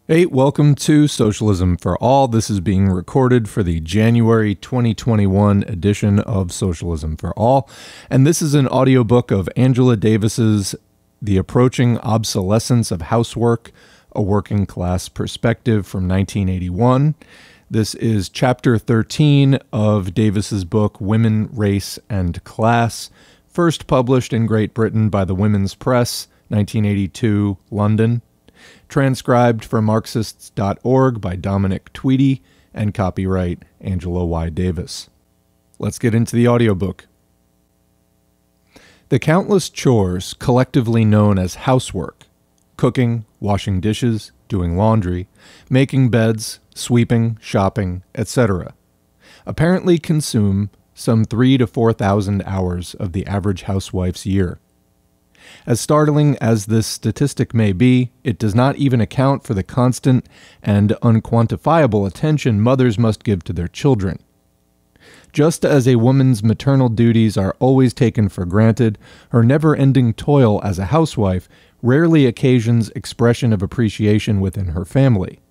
Hey, welcome to Socialism for All. This is being recorded for the January 2021 edition of Socialism for All, and this is an audiobook of Angela Davis's The Approaching Obsolescence of Housework, a Working Class Perspective from 1981. This is Chapter 13 of Davis's book Women, Race, and Class, first published in Great Britain by the Women's Press, 1982, London. Transcribed for Marxists.org by Dominic Tweedy, and copyright Angela Y. Davis. Let's get into the audiobook. The countless chores collectively known as housework, cooking, washing dishes, doing laundry, making beds, sweeping, shopping, etc., apparently consume some 3,000 to 4,000 hours of the average housewife's year. As startling as this statistic may be, it does not even account for the constant and unquantifiable attention mothers must give to their children. Just as a woman's maternal duties are always taken for granted, her never-ending toil as a housewife rarely occasions expression of appreciation within her family.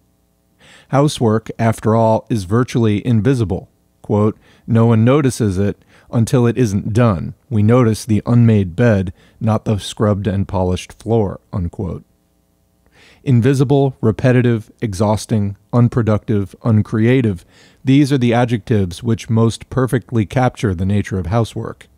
Housework, after all, is virtually invisible. Quote, "No one notices it until it isn't done. We notice the unmade bed, not the scrubbed and polished floor," unquote. Invisible, repetitive, exhausting, unproductive, uncreative, these are the adjectives which most perfectly capture the nature of housework.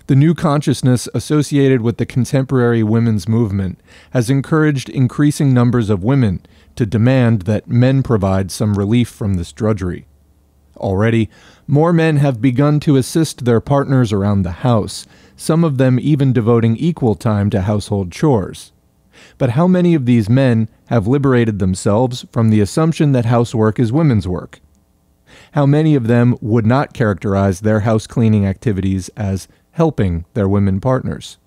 The new consciousness associated with the contemporary women's movement has encouraged increasing numbers of women to demand that men provide some relief from this drudgery. Already, more men have begun to assist their partners around the house, some of them even devoting equal time to household chores. But how many of these men have liberated themselves from the assumption that housework is women's work? How many of them would not characterize their house cleaning activities as helping their women partners?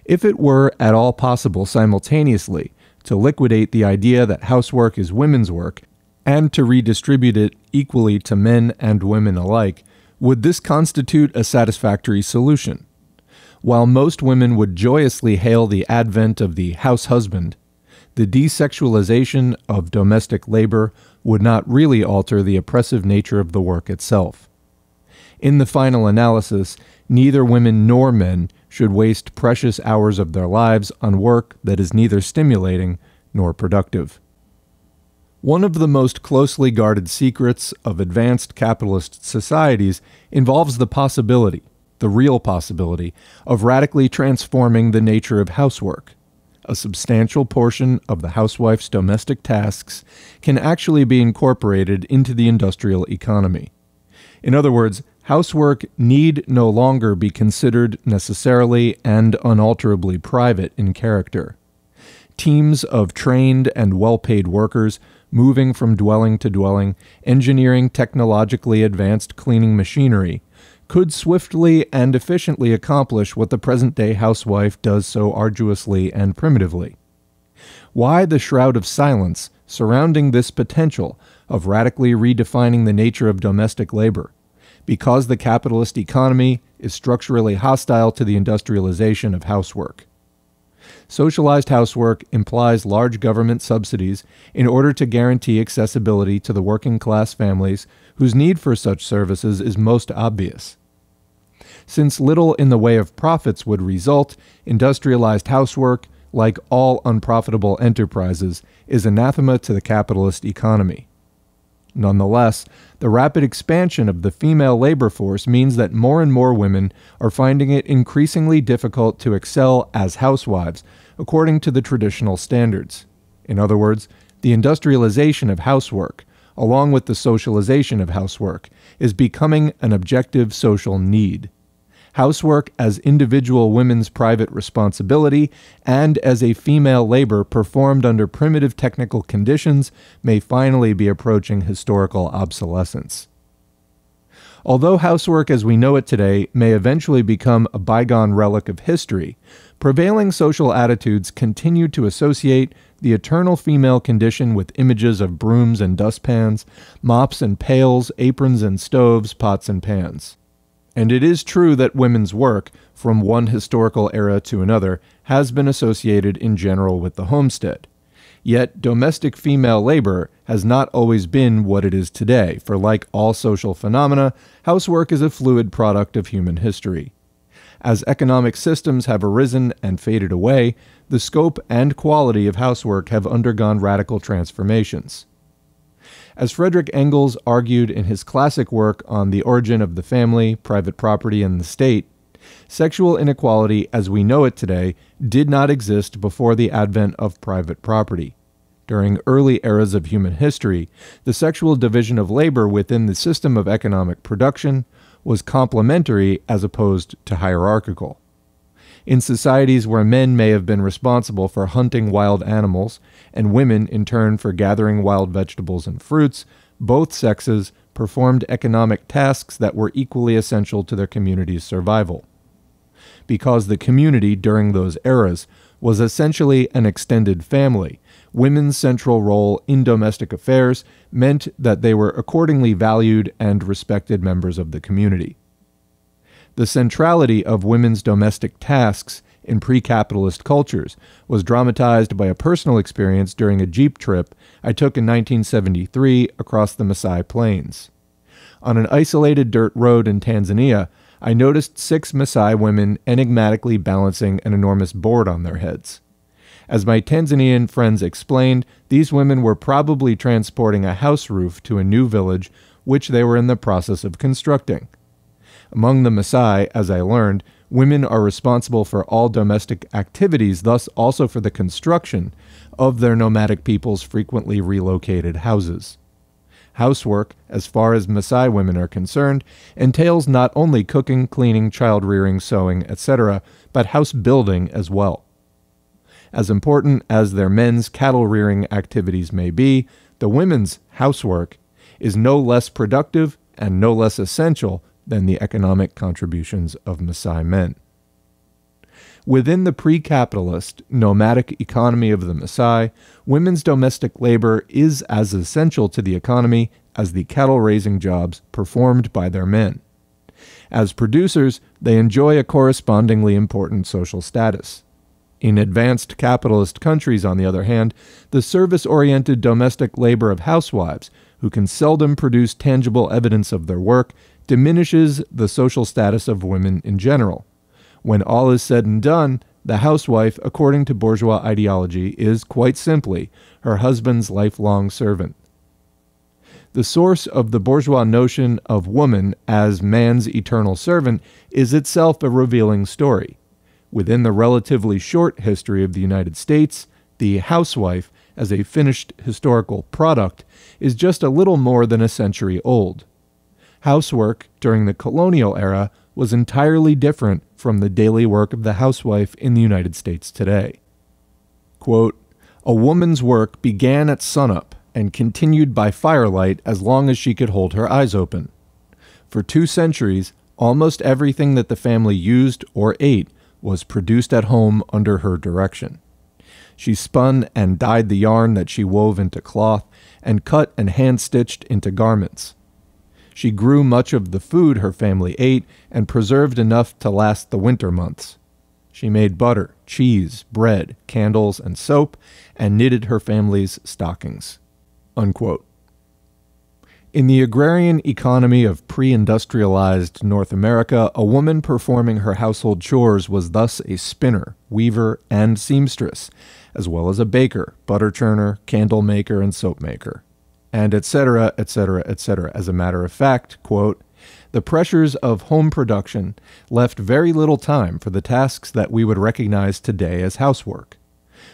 If it were at all possible simultaneously to liquidate the idea that housework is women's work and to redistribute it equally to men and women alike, would this constitute a satisfactory solution? While most women would joyously hail the advent of the house husband, the desexualization of domestic labor would not really alter the oppressive nature of the work itself. In the final analysis, neither women nor men should waste precious hours of their lives on work that is neither stimulating nor productive. One of the most closely guarded secrets of advanced capitalist societies involves the possibility, the real possibility, of radically transforming the nature of housework. A substantial portion of the housewife's domestic tasks can actually be incorporated into the industrial economy. In other words, housework need no longer be considered necessarily and unalterably private in character. Teams of trained and well-paid workers moving from dwelling to dwelling, engineering technologically advanced cleaning machinery, could swiftly and efficiently accomplish what the present-day housewife does so arduously and primitively. Why the shroud of silence surrounding this potential of radically redefining the nature of domestic labor? Because the capitalist economy is structurally hostile to the industrialization of housework. Socialized housework implies large government subsidies in order to guarantee accessibility to the working-class families whose need for such services is most obvious. Since little in the way of profits would result, industrialized housework, like all unprofitable enterprises, is anathema to the capitalist economy. Nonetheless, the rapid expansion of the female labor force means that more and more women are finding it increasingly difficult to excel as housewives, according to the traditional standards. In other words, the industrialization of housework, along with the socialization of housework, is becoming an objective social need. Housework as individual women's private responsibility and as a female labor performed under primitive technical conditions may finally be approaching historical obsolescence. Although housework as we know it today may eventually become a bygone relic of history, prevailing social attitudes continue to associate the eternal female condition with images of brooms and dustpans, mops and pails, aprons and stoves, pots and pans. And it is true that women's work, from one historical era to another, has been associated in general with the homestead. Yet domestic female labor has not always been what it is today, for like all social phenomena, housework is a fluid product of human history. As economic systems have arisen and faded away, the scope and quality of housework have undergone radical transformations. As Friedrich Engels argued in his classic work on the origin of the family, private property, and the state, sexual inequality as we know it today did not exist before the advent of private property. During early eras of human history, the sexual division of labor within the system of economic production was complementary as opposed to hierarchical. In societies where men may have been responsible for hunting wild animals, and women in turn for gathering wild vegetables and fruits, both sexes performed economic tasks that were equally essential to their community's survival. Because the community during those eras was essentially an extended family, women's central role in domestic affairs meant that they were accordingly valued and respected members of the community. The centrality of women's domestic tasks in pre-capitalist cultures was dramatized by a personal experience during a Jeep trip I took in 1973 across the Maasai Plains. On an isolated dirt road in Tanzania, I noticed 6 Maasai women enigmatically balancing an enormous board on their heads. As my Tanzanian friends explained, these women were probably transporting a house roof to a new village which they were in the process of constructing. Among the Maasai, as I learned, women are responsible for all domestic activities, thus also for the construction of their nomadic people's frequently relocated houses. Housework, as far as Maasai women are concerned, entails not only cooking, cleaning, child-rearing, sewing, etc., but house building as well. As important as their men's cattle-rearing activities may be, the women's housework is no less productive and no less essential than the economic contributions of Maasai men. Within the pre-capitalist, nomadic economy of the Maasai, women's domestic labor is as essential to the economy as the cattle-raising jobs performed by their men. As producers, they enjoy a correspondingly important social status. In advanced capitalist countries, on the other hand, the service-oriented domestic labor of housewives, who can seldom produce tangible evidence of their work, diminishes the social status of women in general. When all is said and done, the housewife, according to bourgeois ideology, is quite simply her husband's lifelong servant. The source of the bourgeois notion of woman as man's eternal servant is itself a revealing story. Within the relatively short history of the United States, the housewife, as a finished historical product, is just a little more than a century old. Housework during the colonial era was entirely different from the daily work of the housewife in the United States today. Quote, "A woman's work began at sunup and continued by firelight as long as she could hold her eyes open. For 2 centuries, almost everything that the family used or ate was produced at home under her direction. She spun and dyed the yarn that she wove into cloth and cut and hand-stitched into garments. She grew much of the food her family ate and preserved enough to last the winter months. She made butter, cheese, bread, candles, and soap, and knitted her family's stockings." Unquote. In the agrarian economy of pre-industrialized North America, a woman performing her household chores was thus a spinner, weaver, and seamstress, as well as a baker, butter churner, candle maker, and soap maker, and etc., etc., etc. As a matter of fact, quote, "The pressures of home production left very little time for the tasks that we would recognize today as housework.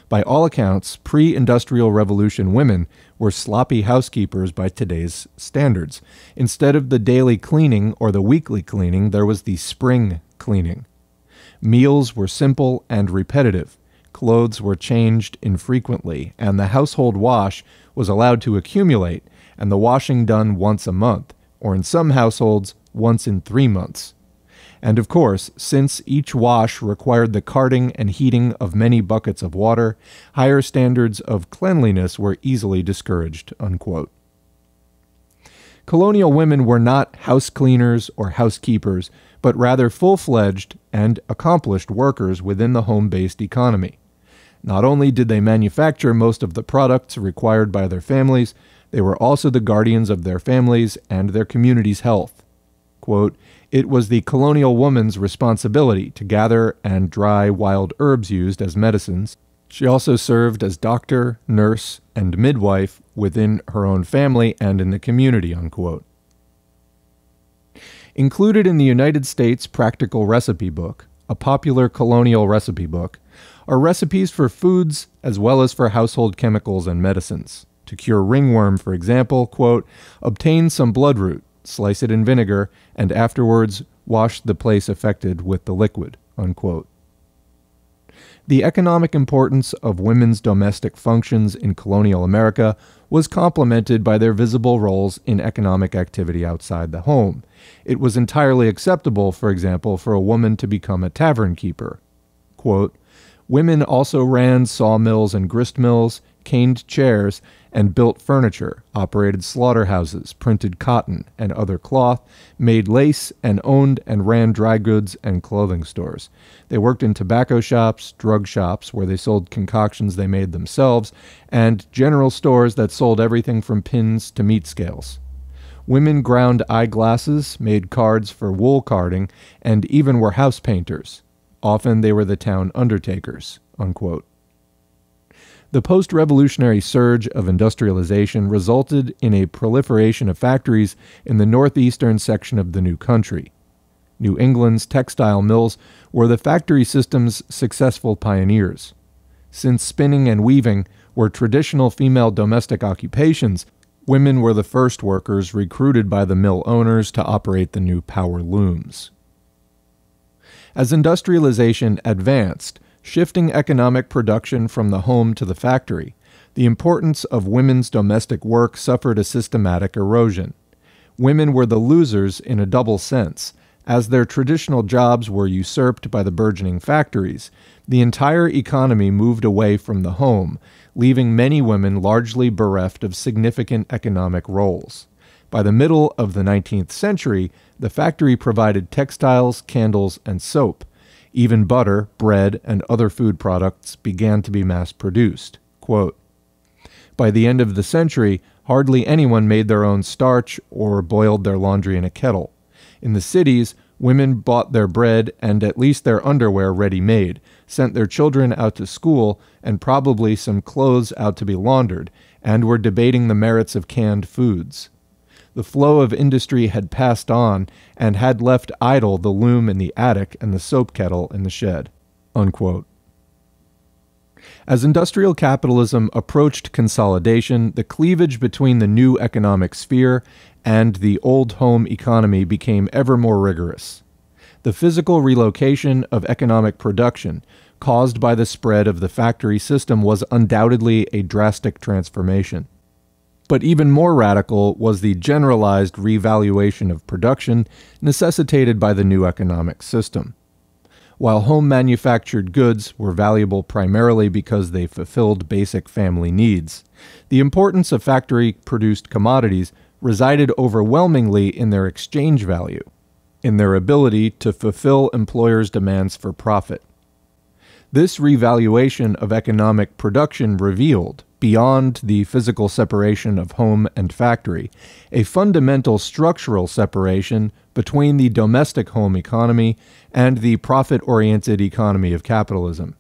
By all accounts, pre-industrial revolution women were sloppy housekeepers by today's standards. Instead of the daily cleaning or the weekly cleaning, there was the spring cleaning. Meals were simple and repetitive. Clothes were changed infrequently, and the household wash was allowed to accumulate, and the washing done once a month, or in some households, once in 3 months. And of course, since each wash required the carting and heating of many buckets of water, higher standards of cleanliness were easily discouraged." Unquote. Colonial women were not house cleaners or housekeepers, but rather full-fledged and accomplished workers within the home-based economy. Not only did they manufacture most of the products required by their families, they were also the guardians of their families and their community's health. Quote, "It was the colonial woman's responsibility to gather and dry wild herbs used as medicines. She also served as doctor, nurse, and midwife within her own family and in the community," unquote. Included in the United States Practical Recipe Book, a popular colonial recipe book, are recipes for foods as well as for household chemicals and medicines. To cure ringworm, for example, quote, "Obtain some bloodroot, slice it in vinegar, and afterwards wash the place affected with the liquid," unquote. The economic importance of women's domestic functions in colonial America was complemented by their visible roles in economic activity outside the home. It was entirely acceptable, for example, for a woman to become a tavern keeper. Quote, "Women also ran sawmills and grist mills, caned chairs, and built furniture, operated slaughterhouses, printed cotton and other cloth, made lace, and owned and ran dry goods and clothing stores. They worked in tobacco shops, drug shops, where they sold concoctions they made themselves, and general stores that sold everything from pins to meat scales. Women ground eyeglasses, made cards for wool carding, and even were house painters. Often they were the town undertakers," unquote. The post-revolutionary surge of industrialization resulted in a proliferation of factories in the northeastern section of the new country. New England's textile mills were the factory system's successful pioneers. Since spinning and weaving were traditional female domestic occupations, women were the first workers recruited by the mill owners to operate the new power looms. As industrialization advanced, shifting economic production from the home to the factory, the importance of women's domestic work suffered a systematic erosion. Women were the losers in a double sense. As their traditional jobs were usurped by the burgeoning factories, the entire economy moved away from the home, leaving many women largely bereft of significant economic roles. By the middle of the 19th century, the factory provided textiles, candles, and soap. Even butter, bread, and other food products began to be mass-produced. Quote, "By the end of the century, hardly anyone made their own starch or boiled their laundry in a kettle. In the cities, women bought their bread and at least their underwear ready-made, sent their children out to school, and probably some clothes out to be laundered, and were debating the merits of canned foods. The flow of industry had passed on and had left idle the loom in the attic and the soap kettle in the shed." Unquote. As industrial capitalism approached consolidation, the cleavage between the new economic sphere and the old home economy became ever more rigorous. The physical relocation of economic production caused by the spread of the factory system was undoubtedly a drastic transformation. But even more radical was the generalized revaluation of production necessitated by the new economic system. While home-manufactured goods were valuable primarily because they fulfilled basic family needs, the importance of factory-produced commodities resided overwhelmingly in their exchange value, in their ability to fulfill employers' demands for profit. This revaluation of economic production revealed, beyond the physical separation of home and factory, a fundamental structural separation between the domestic home economy and the profit-oriented economy of capitalism.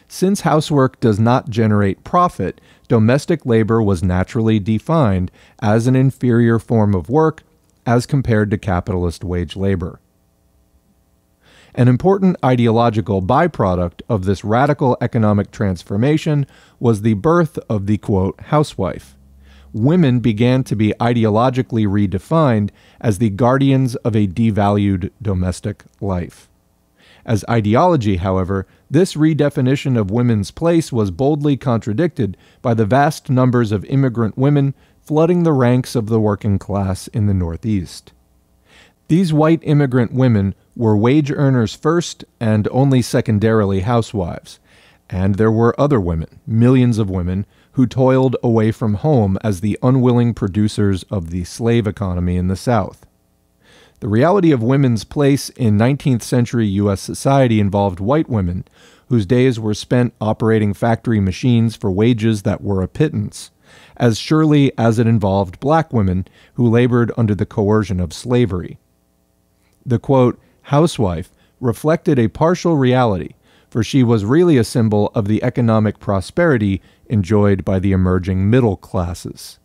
Since housework does not generate profit, domestic labor was naturally defined as an inferior form of work as compared to capitalist wage labor. An important ideological byproduct of this radical economic transformation was the birth of the, quote, housewife. Women began to be ideologically redefined as the guardians of a devalued domestic life. As ideology, however, this redefinition of women's place was boldly contradicted by the vast numbers of immigrant women flooding the ranks of the working class in the Northeast. These white immigrant women were wage earners first and only secondarily housewives, and there were other women, millions of women, who toiled away from home as the unwilling producers of the slave economy in the South. The reality of women's place in 19th century U.S. society involved white women whose days were spent operating factory machines for wages that were a pittance, as surely as it involved black women who labored under the coercion of slavery. The, quote, housewife reflected a partial reality, for she was really a symbol of the economic prosperity enjoyed by the emerging middle classes.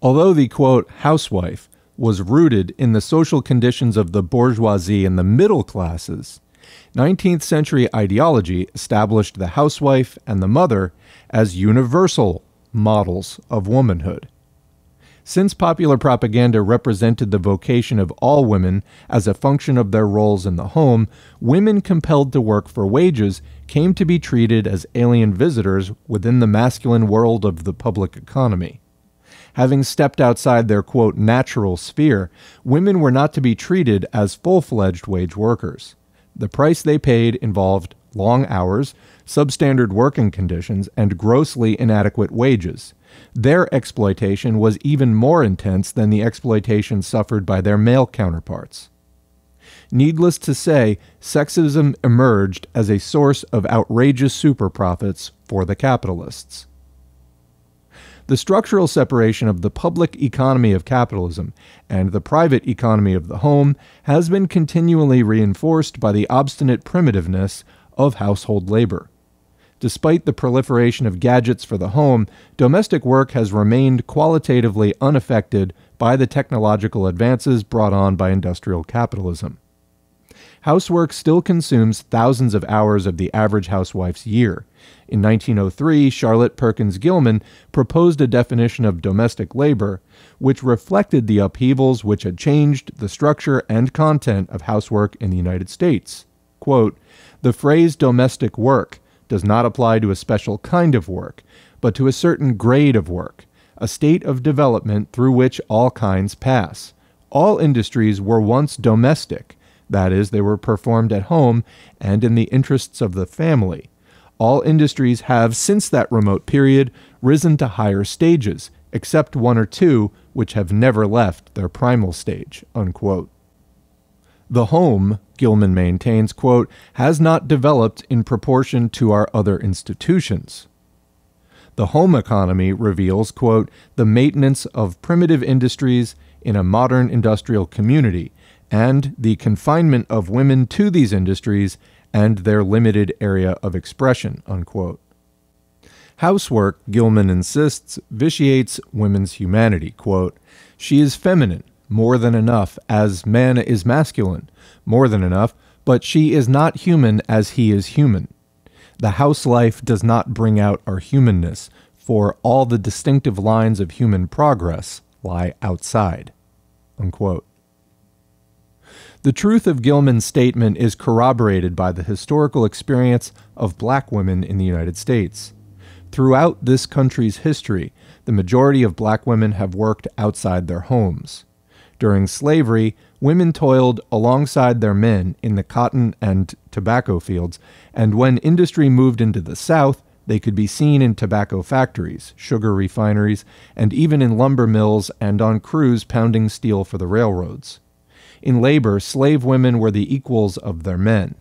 Although the, quote, housewife was rooted in the social conditions of the bourgeoisie and the middle classes, 19th century ideology established the housewife and the mother as universal models of womanhood. Since popular propaganda represented the vocation of all women as a function of their roles in the home, women compelled to work for wages came to be treated as alien visitors within the masculine world of the public economy. Having stepped outside their, quote, natural sphere, women were not to be treated as full-fledged wage workers. The price they paid involved long hours, substandard working conditions, and grossly inadequate wages. Their exploitation was even more intense than the exploitation suffered by their male counterparts. Needless to say, sexism emerged as a source of outrageous super profits for the capitalists. The structural separation of the public economy of capitalism and the private economy of the home has been continually reinforced by the obstinate primitiveness of household labor. Despite the proliferation of gadgets for the home, domestic work has remained qualitatively unaffected by the technological advances brought on by industrial capitalism. Housework still consumes thousands of hours of the average housewife's year. In 1903, Charlotte Perkins Gilman proposed a definition of domestic labor, which reflected the upheavals which had changed the structure and content of housework in the United States. Quote, "The phrase domestic work does not apply to a special kind of work, but to a certain grade of work, a state of development through which all kinds pass. All industries were once domestic, that is, they were performed at home and in the interests of the family. All industries have, since that remote period, risen to higher stages, except one or two which have never left their primal stage." Unquote. The home, Gilman maintains, quote, "has not developed in proportion to our other institutions." The home economy reveals, quote, "the maintenance of primitive industries in a modern industrial community, and the confinement of women to these industries and their limited area of expression." Unquote. Housework, Gilman insists, vitiates women's humanity. Quote, "She is feminine, more than enough, as man is masculine, more than enough, but she is not human as he is human. The house life does not bring out our humanness, for all the distinctive lines of human progress lie outside." Unquote. The truth of Gilman's statement is corroborated by the historical experience of black women in the United States. Throughout this country's history, the majority of black women have worked outside their homes. During slavery, women toiled alongside their men in the cotton and tobacco fields, and when industry moved into the South, they could be seen in tobacco factories, sugar refineries, and even in lumber mills and on crews pounding steel for the railroads. In labor, slave women were the equals of their men.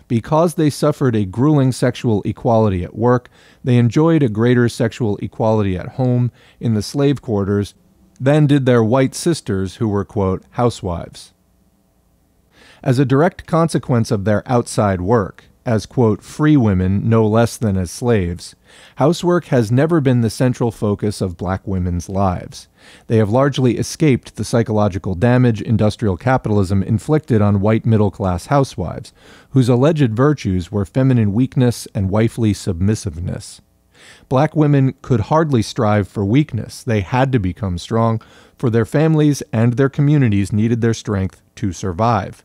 Because they suffered a grueling sexual equality at work, they enjoyed a greater sexual equality at home in the slave quarters than did their white sisters who were, quote, housewives. As a direct consequence of their outside work, as, quote, free women no less than as slaves, housework has never been the central focus of black women's lives. They have largely escaped the psychological damage industrial capitalism inflicted on white middle-class housewives, whose alleged virtues were feminine weakness and wifely submissiveness. Black women could hardly strive for weakness. They had to become strong, for their families and their communities needed their strength to survive.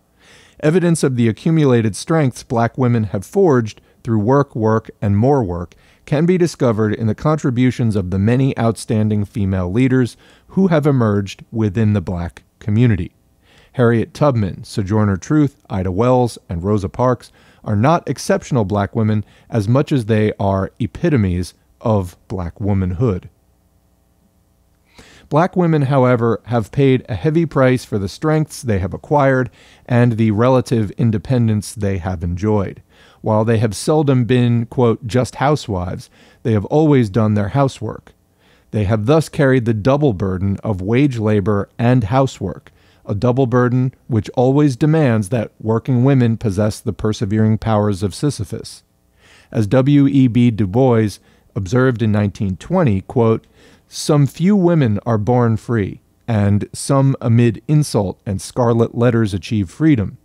Evidence of the accumulated strengths black women have forged through work, and more work can be discovered in the contributions of the many outstanding female leaders who have emerged within the black community. Harriet Tubman, Sojourner Truth, Ida Wells, and Rosa Parks are not exceptional black women as much as they are epitomes of black womanhood. Black women, however, have paid a heavy price for the strengths they have acquired and the relative independence they have enjoyed. While they have seldom been, quote, just housewives, they have always done their housework. They have thus carried the double burden of wage labor and housework, a double burden which always demands that working women possess the persevering powers of Sisyphus. As W.E.B. Du Bois observed in 1920, quote, "Some few women are born free, and some amid insult and scarlet letters achieve freedom.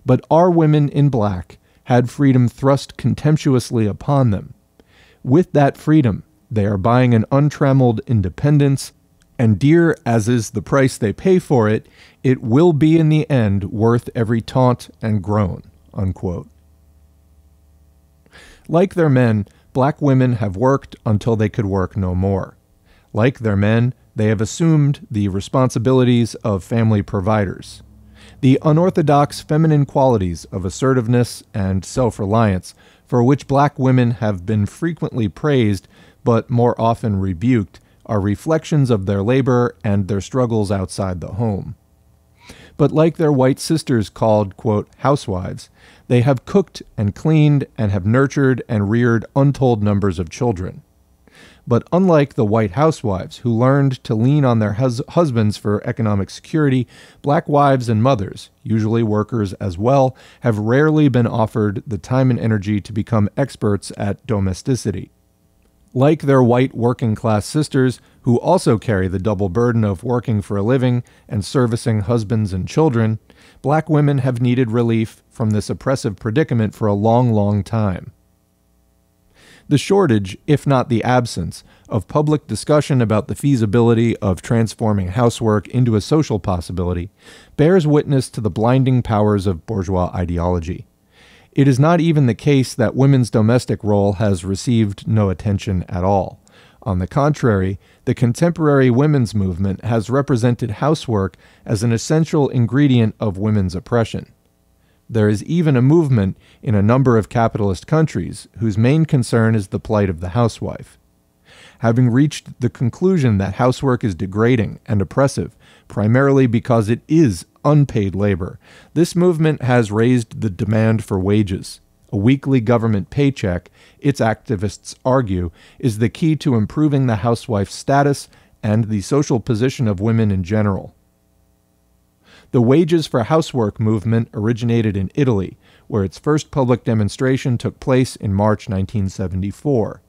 But our women in black had freedom thrust contemptuously upon them. With that freedom, they are buying an untrammeled independence, and dear as is the price they pay for it, it will be in the end worth every taunt and groan." Unquote. Like their men, black women have worked until they could work no more. Like their men, they have assumed the responsibilities of family providers. The unorthodox feminine qualities of assertiveness and self-reliance, for which black women have been frequently praised but more often rebuked, are reflections of their labor and their struggles outside the home. But like their white sisters called, quote, housewives, they have cooked and cleaned and have nurtured and reared untold numbers of children. But unlike the white housewives who learned to lean on their husbands for economic security, black wives and mothers, usually workers as well, have rarely been offered the time and energy to become experts at domesticity. Like their white working-class sisters, who also carry the double burden of working for a living and servicing husbands and children, black women have needed relief from this oppressive predicament for a long, long time. The shortage, if not the absence, of public discussion about the feasibility of transforming housework into a social possibility bears witness to the blinding powers of bourgeois ideology. It is not even the case that women's domestic role has received no attention at all. On the contrary, the contemporary women's movement has represented housework as an essential ingredient of women's oppression. There is even a movement in a number of capitalist countries whose main concern is the plight of the housewife. Having reached the conclusion that housework is degrading and oppressive, primarily because it is unpaid labor, this movement has raised the demand for wages. A weekly government paycheck, its activists argue, is the key to improving the housewife's status and the social position of women in general. The Wages for Housework movement originated in Italy, where its first public demonstration took place in March 1974.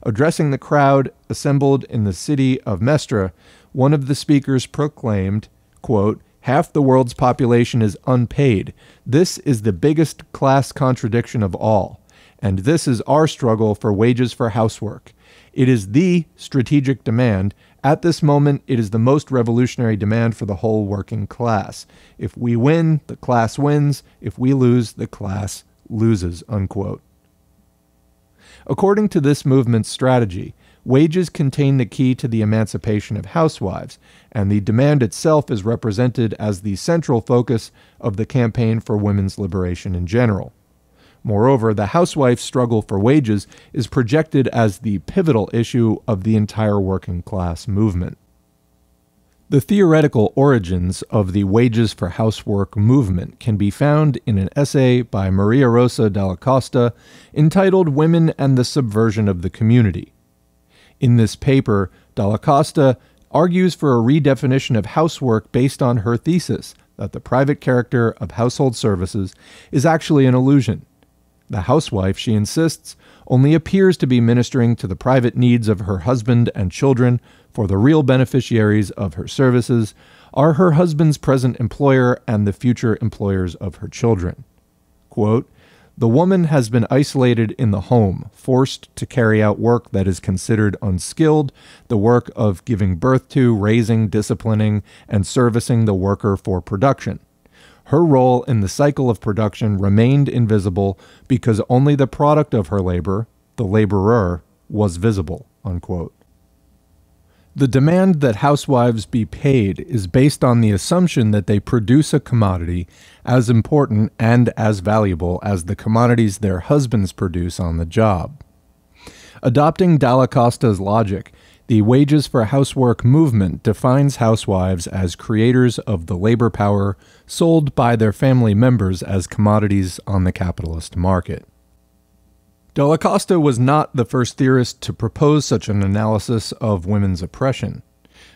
Addressing the crowd assembled in the city of Mestre, one of the speakers proclaimed, quote, "Half the world's population is unpaid. This is the biggest class contradiction of all. And this is our struggle for wages for housework. It is the strategic demand. At this moment, it is the most revolutionary demand for the whole working class. If we win, the class wins. If we lose, the class loses." Unquote. According to this movement's strategy, wages contain the key to the emancipation of housewives, and the demand itself is represented as the central focus of the campaign for women's liberation in general. Moreover, the housewife's struggle for wages is projected as the pivotal issue of the entire working class movement. The theoretical origins of the Wages for Housework movement can be found in an essay by Maria Rosa Dalla Costa entitled "Women and the Subversion of the Community." In this paper, Dalla Costa argues for a redefinition of housework based on her thesis that the private character of household services is actually an illusion. The housewife, she insists, only appears to be ministering to the private needs of her husband and children, for the real beneficiaries of her services are her husband's present employer and the future employers of her children. Quote, "The woman has been isolated in the home, forced to carry out work that is considered unskilled, the work of giving birth to, raising, disciplining, and servicing the worker for production. Her role in the cycle of production remained invisible because only the product of her labor, the laborer, was visible." Unquote. The demand that housewives be paid is based on the assumption that they produce a commodity as important and as valuable as the commodities their husbands produce on the job. Adopting Dalla Costa's logic, the Wages for Housework movement defines housewives as creators of the labor power sold by their family members as commodities on the capitalist market. Della Costa was not the first theorist to propose such an analysis of women's oppression.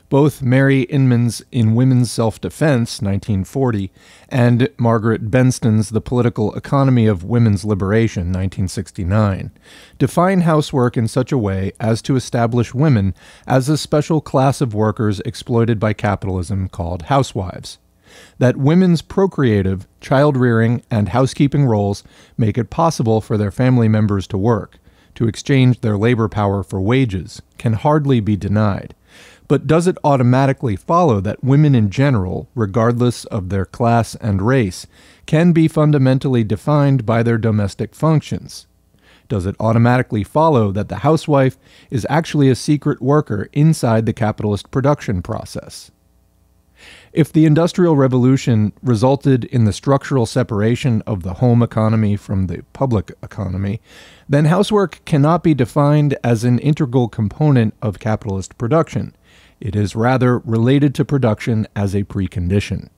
Both Mary Inman's In Women's Self-Defense, 1940, and Margaret Benston's The Political Economy of Women's Liberation, 1969, define housework in such a way as to establish women as a special class of workers exploited by capitalism called housewives. That women's procreative, child-rearing, and housekeeping roles make it possible for their family members to work, to exchange their labor power for wages, can hardly be denied. But does it automatically follow that women in general, regardless of their class and race, can be fundamentally defined by their domestic functions? Does it automatically follow that the housewife is actually a secret worker inside the capitalist production process? If the Industrial Revolution resulted in the structural separation of the home economy from the public economy, then housework cannot be defined as an integral component of capitalist production. It is rather related to production as a precondition.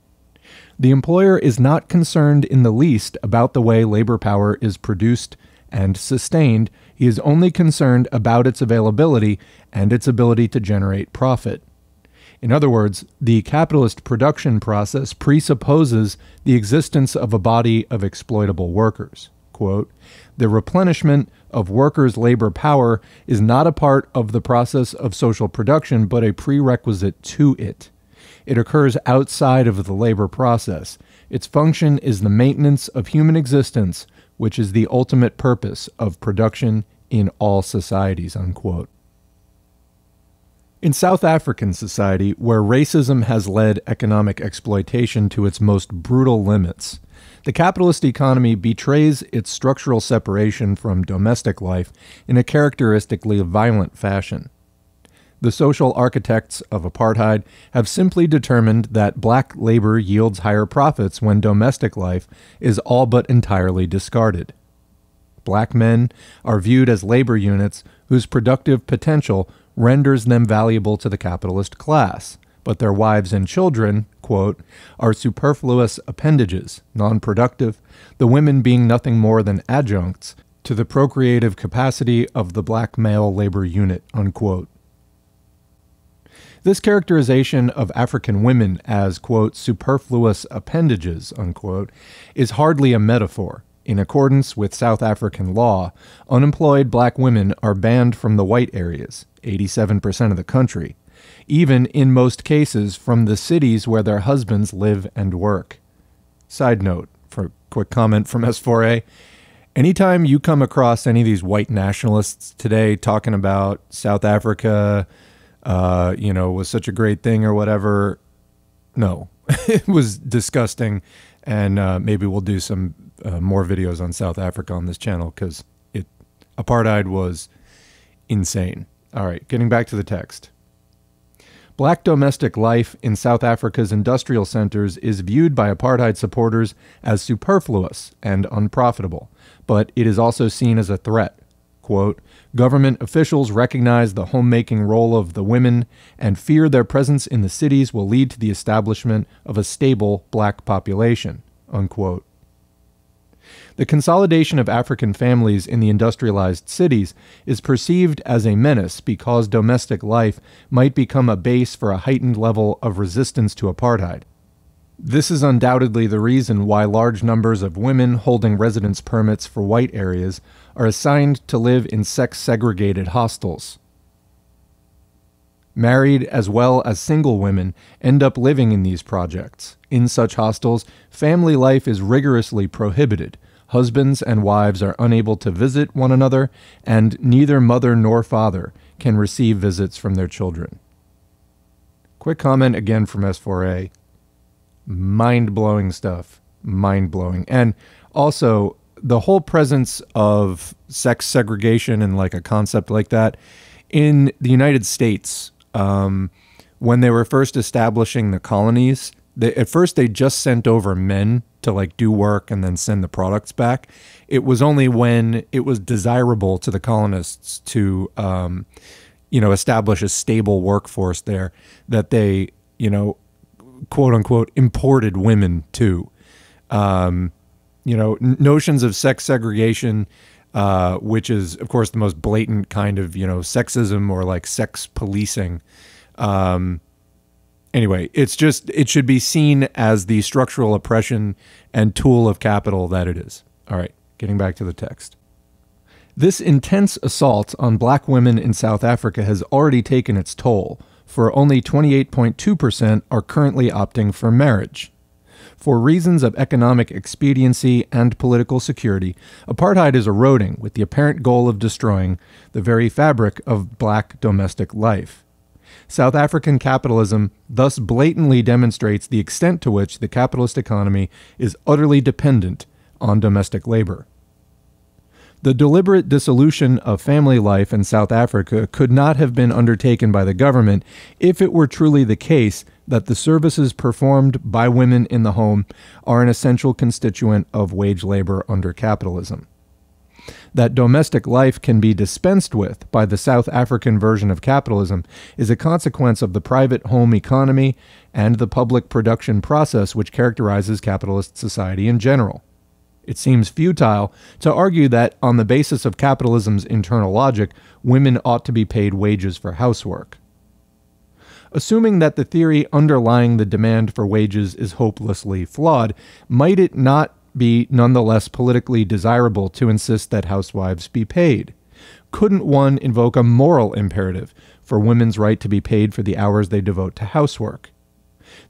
The employer is not concerned in the least about the way labor power is produced and sustained. He is only concerned about its availability and its ability to generate profit. In other words, the capitalist production process presupposes the existence of a body of exploitable workers. Quote, "The replenishment of workers' labor power is not a part of the process of social production, but a prerequisite to it. It occurs outside of the labor process. Its function is the maintenance of human existence, which is the ultimate purpose of production in all societies." Unquote. In South African society, where racism has led economic exploitation to its most brutal limits, the capitalist economy betrays its structural separation from domestic life in a characteristically violent fashion. The social architects of apartheid have simply determined that black labor yields higher profits when domestic life is all but entirely discarded. Black men are viewed as labor units whose productive potential renders them valuable to the capitalist class, but their wives and children, quote, "are superfluous appendages, non-productive, the women being nothing more than adjuncts to the procreative capacity of the black male labor unit," unquote. This characterization of African women as, quote, "superfluous appendages," unquote, is hardly a metaphor. In accordance with South African law, unemployed black women are banned from the white areas, 87% of the country, even in most cases from the cities where their husbands live and work. Side note, for a quick comment from S4A, anytime you come across any of these white nationalists today talking about South Africa, was such a great thing or whatever, no, it was disgusting. And maybe we'll do some more videos on South Africa on this channel because apartheid was insane. All right, getting back to the text. Black domestic life in South Africa's industrial centers is viewed by apartheid supporters as superfluous and unprofitable, but it is also seen as a threat. Quote, "Government officials recognize the homemaking role of the women and fear their presence in the cities will lead to the establishment of a stable black population," unquote. The consolidation of African families in the industrialized cities is perceived as a menace because domestic life might become a base for a heightened level of resistance to apartheid. This is undoubtedly the reason why large numbers of women holding residence permits for white areas are assigned to live in sex-segregated hostels. Married as well as single women end up living in these projects. In such hostels, family life is rigorously prohibited. Husbands and wives are unable to visit one another, and neither mother nor father can receive visits from their children. Quick comment again from S4A. Mind-blowing stuff. Mind-blowing. And also, the whole presence of sex segregation and like a concept like that in the United States, when they were first establishing the colonies, at first they just sent over men to like do work and then send the products back. It was only when it was desirable to the colonists to, establish a stable workforce there that they, quote unquote, imported women too. Notions of sex segregation which is, of course, the most blatant kind of, sexism or like sex policing. Anyway, it should be seen as the structural oppression and tool of capital that it is. All right, getting back to the text. This intense assault on black women in South Africa has already taken its toll, for only 28.2% are currently opting for marriage. For reasons of economic expediency and political security, apartheid is eroding with the apparent goal of destroying the very fabric of black domestic life. South African capitalism thus blatantly demonstrates the extent to which the capitalist economy is utterly dependent on domestic labor. The deliberate dissolution of family life in South Africa could not have been undertaken by the government if it were truly the case that the services performed by women in the home are an essential constituent of wage labor under capitalism. That domestic life can be dispensed with by the South African version of capitalism is a consequence of the private home economy and the public production process which characterizes capitalist society in general. It seems futile to argue that, on the basis of capitalism's internal logic, women ought to be paid wages for housework. Assuming that the theory underlying the demand for wages is hopelessly flawed, might it not be nonetheless politically desirable to insist that housewives be paid? Couldn't one invoke a moral imperative for women's right to be paid for the hours they devote to housework?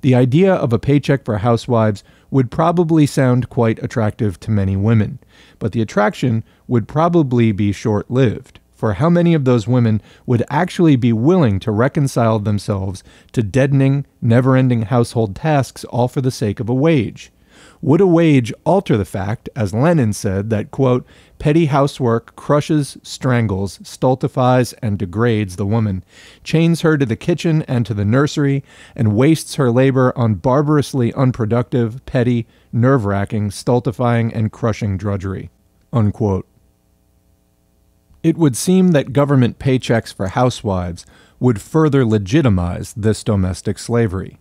The idea of a paycheck for housewives would probably sound quite attractive to many women, but the attraction would probably be short-lived, for how many of those women would actually be willing to reconcile themselves to deadening, never-ending household tasks all for the sake of a wage? Would a wage alter the fact, as Lenin said, that, quote, petty housework crushes, strangles, stultifies, and degrades the woman, chains her to the kitchen and to the nursery, and wastes her labor on barbarously unproductive, petty, nerve-wracking, stultifying, and crushing drudgery, unquote. It would seem that government paychecks for housewives would further legitimize this domestic slavery.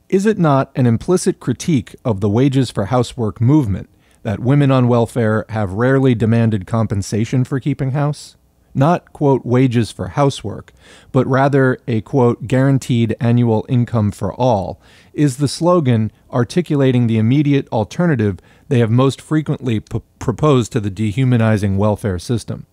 Is it not an implicit critique of the wages for housework movement that women on welfare have rarely demanded compensation for keeping house? Not, quote, wages for housework, but rather a, quote, guaranteed annual income for all, is the slogan articulating the immediate alternative they have most frequently proposed to the dehumanizing welfare system.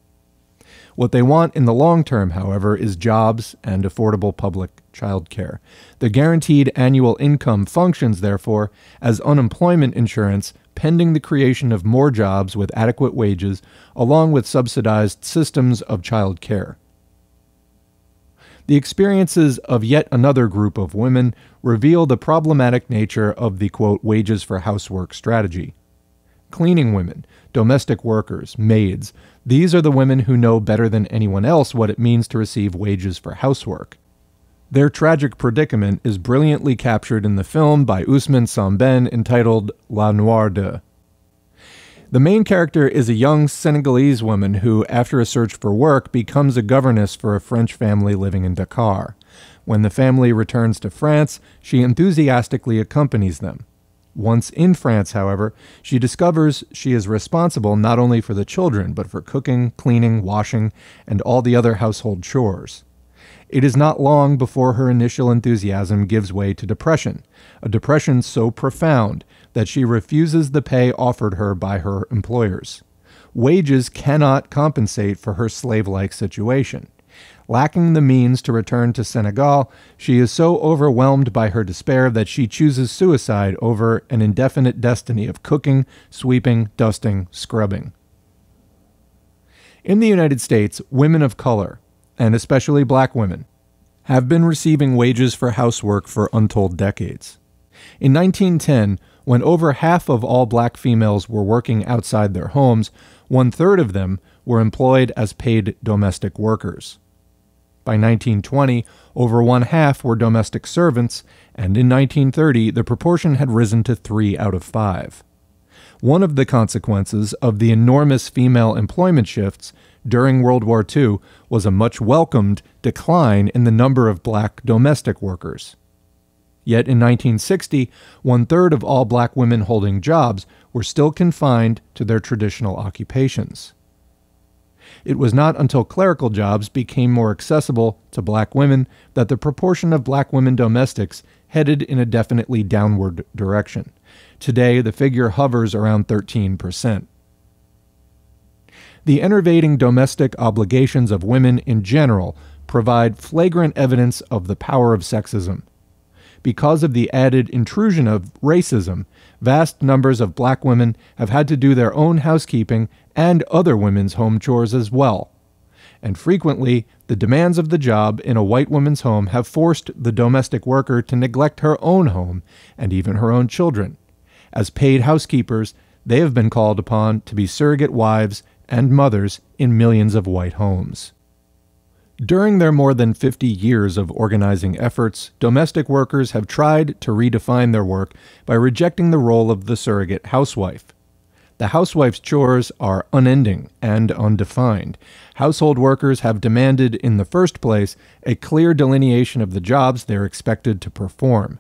What they want in the long term, however, is jobs and affordable public child care. The guaranteed annual income functions, therefore, as unemployment insurance pending the creation of more jobs with adequate wages, along with subsidized systems of child care. The experiences of yet another group of women reveal the problematic nature of the, quote, wages for housework strategy. Cleaning women, domestic workers, maids, these are the women who know better than anyone else what it means to receive wages for housework. Their tragic predicament is brilliantly captured in the film by Ousmane Sembène entitled La Noire de. The main character is a young Senegalese woman who, after a search for work, becomes a governess for a French family living in Dakar. When the family returns to France, she enthusiastically accompanies them. Once in France, however, she discovers she is responsible not only for the children, but for cooking, cleaning, washing, and all the other household chores. It is not long before her initial enthusiasm gives way to depression, a depression so profound that she refuses the pay offered her by her employers. Wages cannot compensate for her slave-like situation. Lacking the means to return to Senegal, she is so overwhelmed by her despair that she chooses suicide over an indefinite destiny of cooking, sweeping, dusting, scrubbing. In the United States, women of color, and especially black women, have been receiving wages for housework for untold decades. In 1910, when over half of all black females were working outside their homes, 1/3 of them were employed as paid domestic workers. By 1920, over 1/2 were domestic servants, and in 1930, the proportion had risen to 3 out of 5. One of the consequences of the enormous female employment shifts during World War II was a much welcomed decline in the number of black domestic workers. Yet in 1960, 1/3 of all black women holding jobs were still confined to their traditional occupations. It was not until clerical jobs became more accessible to black women that the proportion of black women domestics headed in a definitely downward direction. Today, the figure hovers around 13%. The enervating domestic obligations of women in general provide flagrant evidence of the power of sexism. Because of the added intrusion of racism, vast numbers of black women have had to do their own housekeeping and other women's home chores as well. And frequently, the demands of the job in a white woman's home have forced the domestic worker to neglect her own home and even her own children. As paid housekeepers, they have been called upon to be surrogate wives and mothers in millions of white homes. During their more than 50 years of organizing efforts, domestic workers have tried to redefine their work by rejecting the role of the surrogate housewife. The housewife's chores are unending and undefined. Household workers have demanded, in the first place, a clear delineation of the jobs they are expected to perform.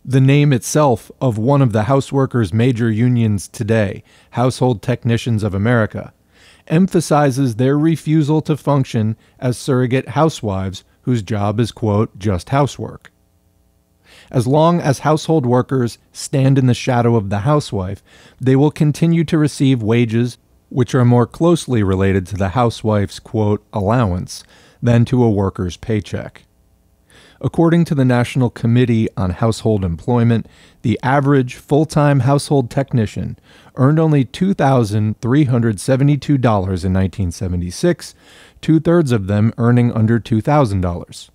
The name itself of one of the houseworkers' major unions today, Household Technicians of America, emphasizes their refusal to function as surrogate housewives whose job is, quote, just housework. As long as household workers stand in the shadow of the housewife, they will continue to receive wages which are more closely related to the housewife's, quote, allowance than to a worker's paycheck. According to the National Committee on Household Employment, the average full-time household technician earned only $2,372 in 1976, 2/3 of them earning under $2,000.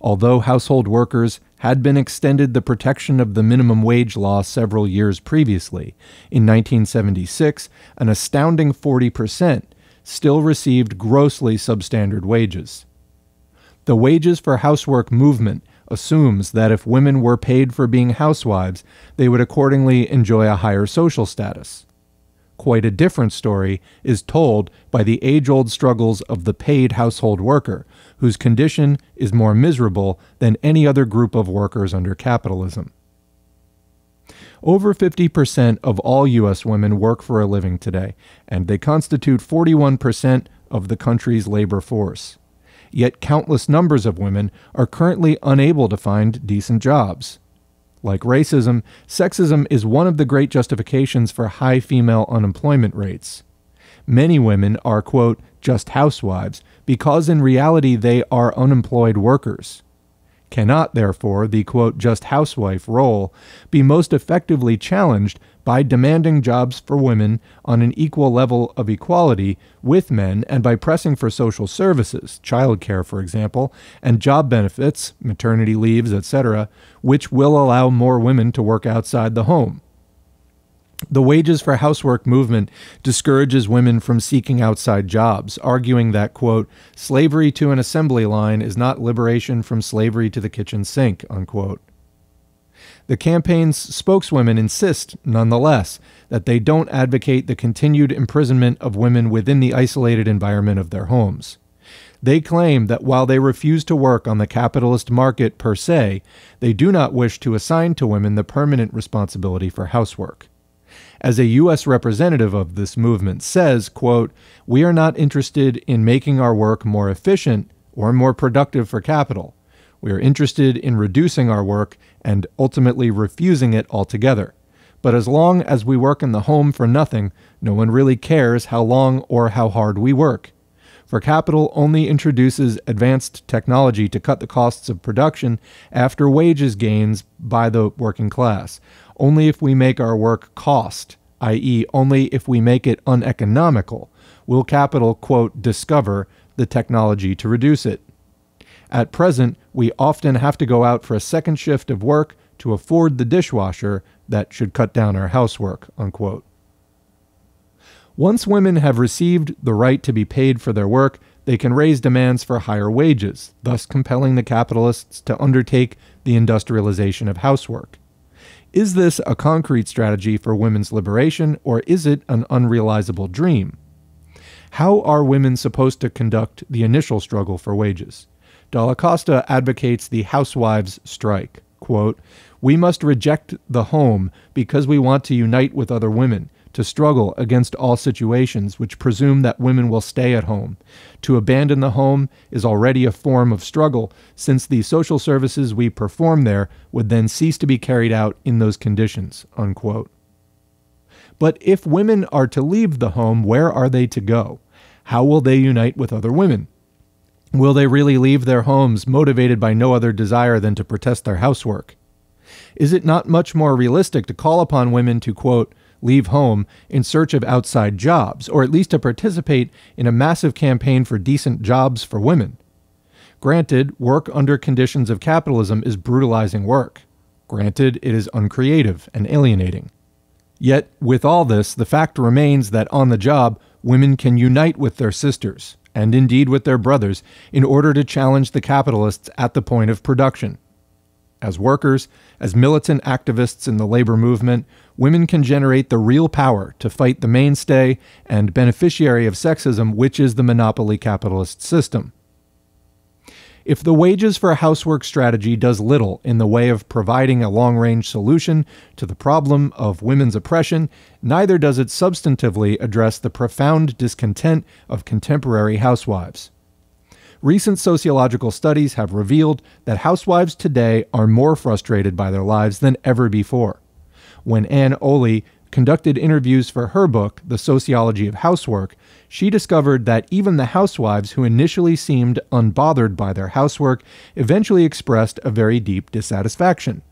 Although household workers had been extended the protection of the minimum wage law several years previously, in 1976, an astounding 40% still received grossly substandard wages. The wages for housework movement assumes that if women were paid for being housewives, they would accordingly enjoy a higher social status. Quite a different story is told by the age-old struggles of the paid household worker, whose condition is more miserable than any other group of workers under capitalism. Over 50% of all U.S. women work for a living today, and they constitute 41% of the country's labor force. Yet countless numbers of women are currently unable to find decent jobs. Like racism, sexism is one of the great justifications for high female unemployment rates. Many women are, quote, just housewives because in reality they are unemployed workers. Cannot, therefore, the, quote, just housewife role be most effectively challenged by demanding jobs for women on an equal level of equality with men and by pressing for social services, childcare, for example, and job benefits, maternity leaves, etc., which will allow more women to work outside the home. The wages for housework movement discourages women from seeking outside jobs, arguing that, quote, slavery to an assembly line is not liberation from slavery to the kitchen sink, unquote. The campaign's spokeswomen insist, nonetheless, that they don't advocate the continued imprisonment of women within the isolated environment of their homes. They claim that while they refuse to work on the capitalist market per se, they do not wish to assign to women the permanent responsibility for housework. As a U.S. representative of this movement says, quote, we are not interested in making our work more efficient or more productive for capital. We are interested in reducing our work and ultimately refusing it altogether. But as long as we work in the home for nothing, no one really cares how long or how hard we work. For capital only introduces advanced technology to cut the costs of production after wages gains by the working class. Only if we make our work cost, i.e., only if we make it uneconomical, will capital, quote, discover the technology to reduce it. At present, we often have to go out for a second shift of work to afford the dishwasher that should cut down our housework, unquote. Once women have received the right to be paid for their work, they can raise demands for higher wages, thus compelling the capitalists to undertake the industrialization of housework. Is this a concrete strategy for women's liberation, or is it an unrealizable dream? How are women supposed to conduct the initial struggle for wages? Dalla Costa advocates the housewives' strike. quote, "We must reject the home because we want to unite with other women, to struggle against all situations which presume that women will stay at home. To abandon the home is already a form of struggle, since the social services we perform there would then cease to be carried out in those conditions," unquote. But if women are to leave the home, where are they to go? How will they unite with other women? Will they really leave their homes motivated by no other desire than to protest their housework? Is it not much more realistic to call upon women to, quote, "leave home in search of outside jobs, or at least to participate in a massive campaign for decent jobs for women"? Granted, work under conditions of capitalism is brutalizing work. Granted, it is uncreative and alienating. Yet, with all this, the fact remains that on the job, women can unite with their sisters, and indeed with their brothers, in order to challenge the capitalists at the point of production. As workers, as militant activists in the labor movement, women can generate the real power to fight the mainstay and beneficiary of sexism, which is the monopoly capitalist system. If the wages for housework strategy does little in the way of providing a long-range solution to the problem of women's oppression, neither does it substantively address the profound discontent of contemporary housewives. Recent sociological studies have revealed that housewives today are more frustrated by their lives than ever before. When Anne Oley conducted interviews for her book, The Sociology of Housework, she discovered that even the housewives who initially seemed unbothered by their housework eventually expressed a very deep dissatisfaction.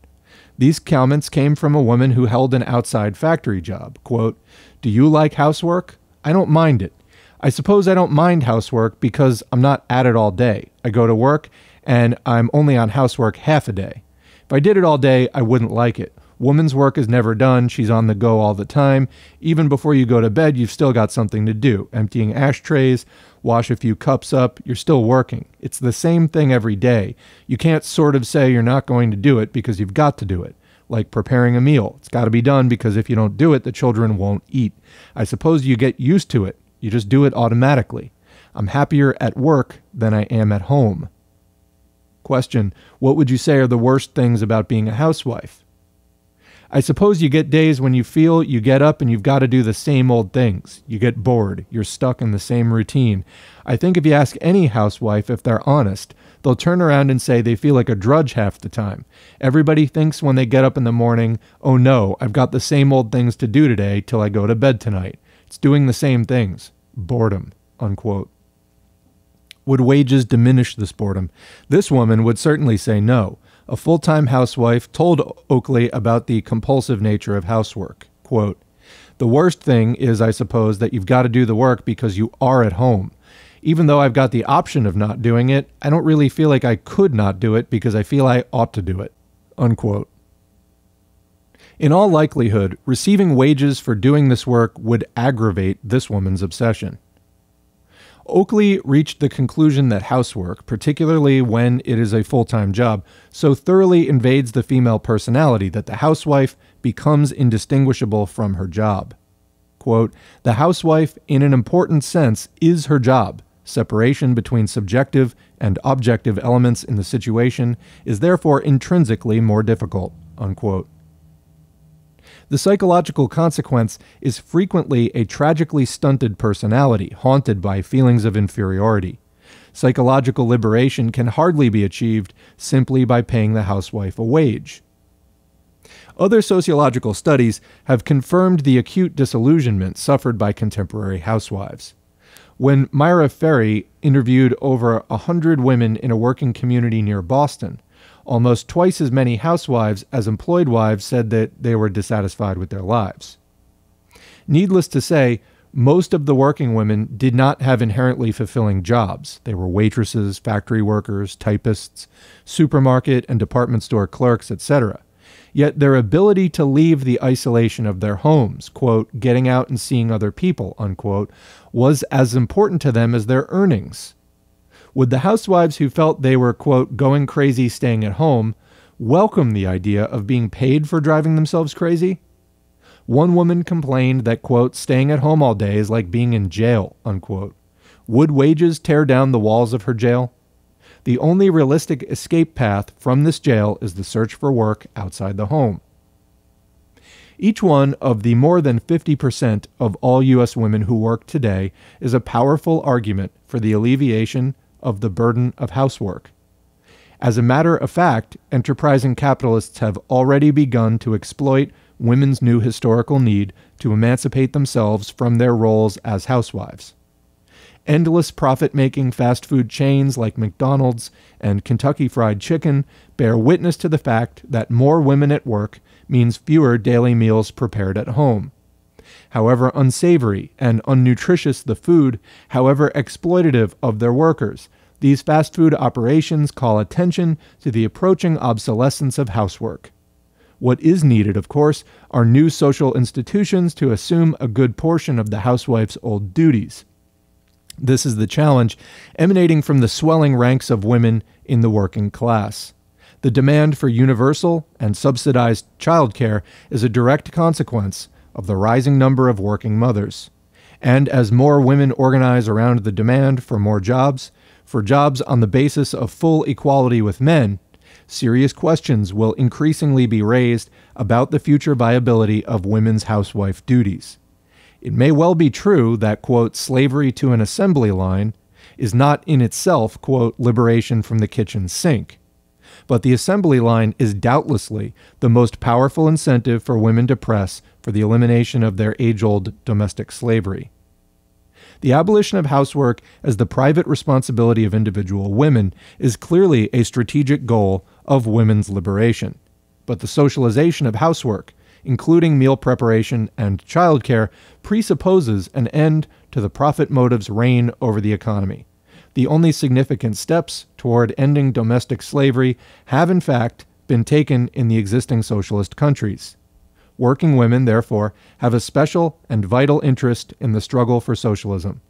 These comments came from a woman who held an outside factory job. Quote, "Do you like housework? I don't mind it. I suppose I don't mind housework because I'm not at it all day. I go to work and I'm only on housework half a day. If I did it all day, I wouldn't like it. Woman's work is never done. She's on the go all the time. Even before you go to bed, you've still got something to do. Emptying ashtrays, wash a few cups up, you're still working. It's the same thing every day. You can't sort of say you're not going to do it because you've got to do it. Like preparing a meal. It's got to be done because if you don't do it, the children won't eat. I suppose you get used to it. You just do it automatically. I'm happier at work than I am at home." Question: what would you say are the worst things about being a housewife? I suppose you get days when you feel you get up and you've got to do the same old things. You get bored. You're stuck in the same routine. I think if you ask any housewife if they're honest, they'll turn around and say they feel like a drudge half the time. Everybody thinks when they get up in the morning, oh no, I've got the same old things to do today till I go to bed tonight. It's doing the same things. Boredom, unquote. Would wages diminish this boredom? This woman would certainly say no. A full-time housewife told Oakley about the compulsive nature of housework. Quote, "The worst thing is, I suppose, that you've got to do the work because you are at home. Even though I've got the option of not doing it, I don't really feel like I could not do it because I feel I ought to do it." Unquote. In all likelihood, receiving wages for doing this work would aggravate this woman's obsession. Oakley reached the conclusion that housework, particularly when it is a full-time job, so thoroughly invades the female personality that the housewife becomes indistinguishable from her job. Quote, "The housewife, in an important sense, is her job. Separation between subjective and objective elements in the situation is therefore intrinsically more difficult." Unquote. The psychological consequence is frequently a tragically stunted personality, haunted by feelings of inferiority. Psychological liberation can hardly be achieved simply by paying the housewife a wage. Other sociological studies have confirmed the acute disillusionment suffered by contemporary housewives. When Myra Ferry interviewed over 100 women in a working community near Boston, almost twice as many housewives as employed wives said that they were dissatisfied with their lives. Needless to say, most of the working women did not have inherently fulfilling jobs. They were waitresses, factory workers, typists, supermarket and department store clerks, etc. Yet their ability to leave the isolation of their homes, quote, "getting out and seeing other people," unquote, was as important to them as their earnings. Would the housewives who felt they were, quote, "going crazy staying at home," welcome the idea of being paid for driving themselves crazy? One woman complained that, quote, "staying at home all day is like being in jail," unquote. Would wages tear down the walls of her jail? The only realistic escape path from this jail is the search for work outside the home. Each one of the more than 50% of all U.S. women who work today is a powerful argument for the alleviation of the burden of housework. As a matter of fact, enterprising capitalists have already begun to exploit women's new historical need to emancipate themselves from their roles as housewives. Endless profit-making fast food chains like McDonald's and Kentucky Fried Chicken bear witness to the fact that more women at work means fewer daily meals prepared at home. However unsavory and unnutritious the food, however exploitative of their workers, these fast food operations call attention to the approaching obsolescence of housework. What is needed, of course, are new social institutions to assume a good portion of the housewife's old duties. This is the challenge emanating from the swelling ranks of women in the working class. The demand for universal and subsidized childcare is a direct consequence of the rising number of working mothers. And as more women organize around the demand for more jobs, for jobs on the basis of full equality with men, serious questions will increasingly be raised about the future viability of women's housewife duties. It may well be true that, quote, slavery to an assembly line is not in itself, quote, liberation from the kitchen sink. But the assembly line is doubtlessly the most powerful incentive for women to press for the elimination of their age-old domestic slavery. The abolition of housework as the private responsibility of individual women is clearly a strategic goal of women's liberation. But the socialization of housework, including meal preparation and childcare, presupposes an end to the profit motive's reign over the economy. The only significant steps toward ending domestic slavery have in fact been taken in the existing socialist countries. Working women, therefore, have a special and vital interest in the struggle for socialism.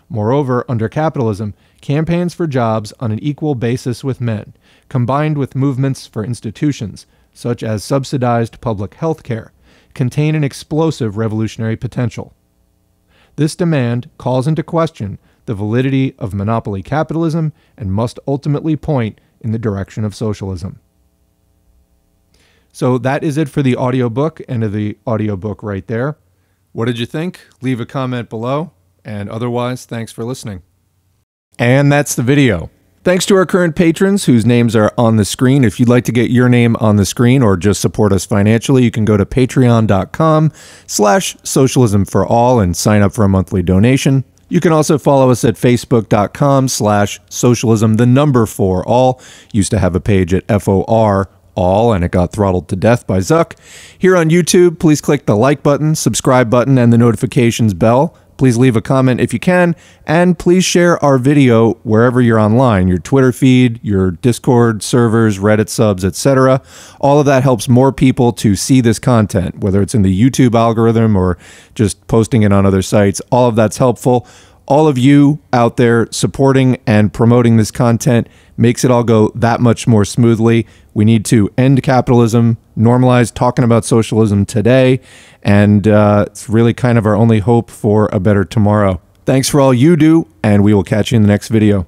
Moreover, under capitalism, campaigns for jobs on an equal basis with men, combined with movements for institutions, such as subsidized public health care, contain an explosive revolutionary potential. This demand calls into question the validity of monopoly capitalism and must ultimately point in the direction of socialism. So that is it for the audiobook, end of the audiobook right there. What did you think? Leave a comment below, and otherwise, thanks for listening. And that's the video. Thanks to our current patrons whose names are on the screen. If you'd like to get your name on the screen or just support us financially, you can go to patreon.com/socialismforall and sign up for a monthly donation. You can also follow us at facebook.com/socialism4all. Used to have a page at FOR all, and it got throttled to death by Zuck. Here on YouTube, please click the like button, subscribe button, and the notifications bell. Please leave a comment if you can, and please share our video wherever you're online, your Twitter feed, your Discord servers, Reddit subs, etc. All of that helps more people to see this content, whether it's in the YouTube algorithm or just posting it on other sites. All of that's helpful. All of you out there supporting and promoting this content makes it all go that much more smoothly. We need to end capitalism, normalize talking about socialism today, and it's really kind of our only hope for a better tomorrow. Thanks for all you do, and we will catch you in the next video.